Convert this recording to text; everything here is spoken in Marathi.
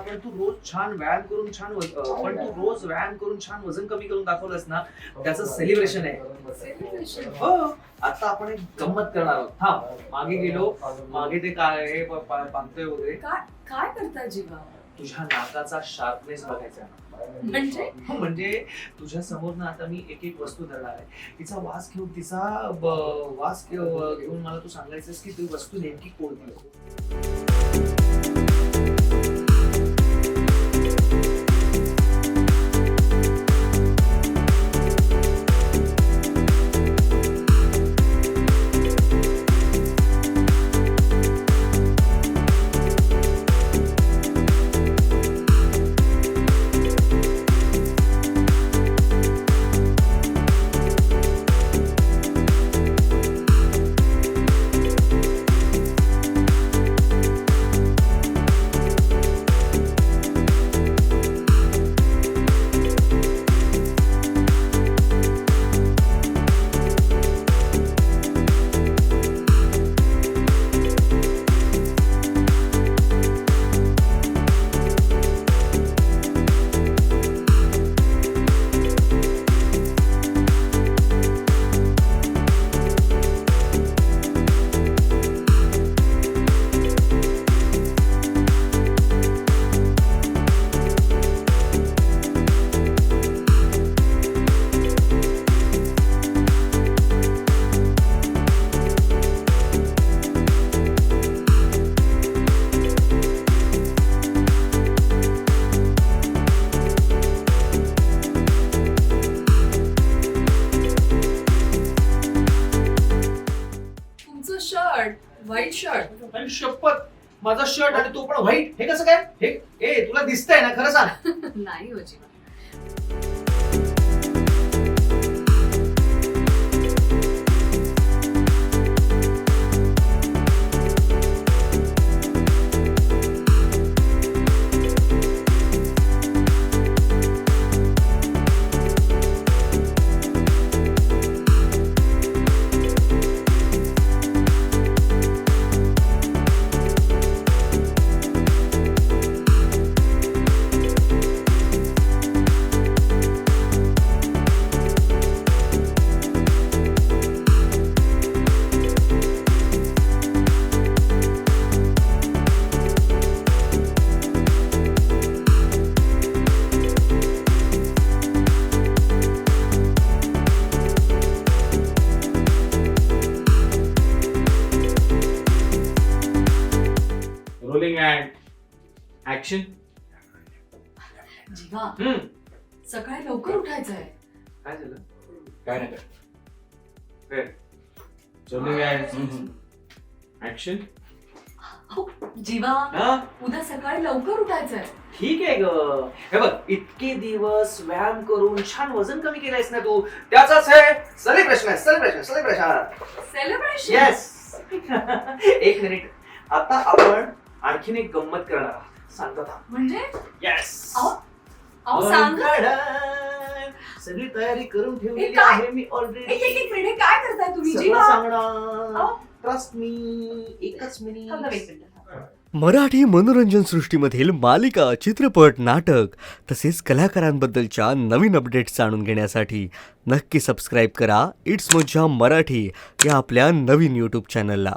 पण तू रोज छान व्यायाम करून पण तू रोज व्यायाम करून छान वजन कमी करून दाखवलंस ना, त्याचं सेलिब्रेशन आहे. सेलिब्रेशन हो, आता आपण एक गंमत करणार आहोत. हा, मागे गेलो, मागे ते काय हे बांधतोय वगैरे. काय करता जीवा? तुझ्या नाकाचा शार्पनेस बघायचा. म्हणजे तुझ्या समोर ना आता मी एक एक वस्तू धरणार आहे. तिचा वास घेऊन मला तू सांगायचंस की ती वस्तू नेमकी कोणती आहे. Shirt, white shirt. आणि शपथ, माझा शर्ट आणि तो पण व्हाईट, हे कसं काय? हे तुला दिसतंय ना, खरं सांग. नाही हो Jeeva. Rolling and action. Jeeva, सकाळी लवकर उठायचंय. काय झालं? काय नाही रोलिंग अँड ऍक्शन. जीवा, उद्या सकाळी लवकर उठायचंय. ठीक आहे ग. हे बघ, इतके दिवस व्यायाम करून छान वजन कमी केलंयस ना तू, त्याचाच आहे सेलिब्रेशन. सेलिब्रेशन. येस. एक मिनिट, आता आपण आणखीन एक गंमत करणार आहोत. सांगता. म्हणजे येस. अहो सांगा. सगळी तयारी करून ठेवलेली हे काय? आहे मी ऑलरेडी. एक मिनिट, काय करताय तुम्ही सगळं जीवा? सांगणार. Trust me. एकच थांबा, एक मिनिट. मिनिट. मराठी मनोरंजन सृष्टीमधील मालिका, चित्रपट, नाटक तसेच कलाकारांबद्दलच्या नवीन अपडेट्स जाणून घेण्यासाठी नक्की सबस्क्राईब करा इट्स मज्जा मराठी या आपल्या नवीन यूट्यूब चॅनलला.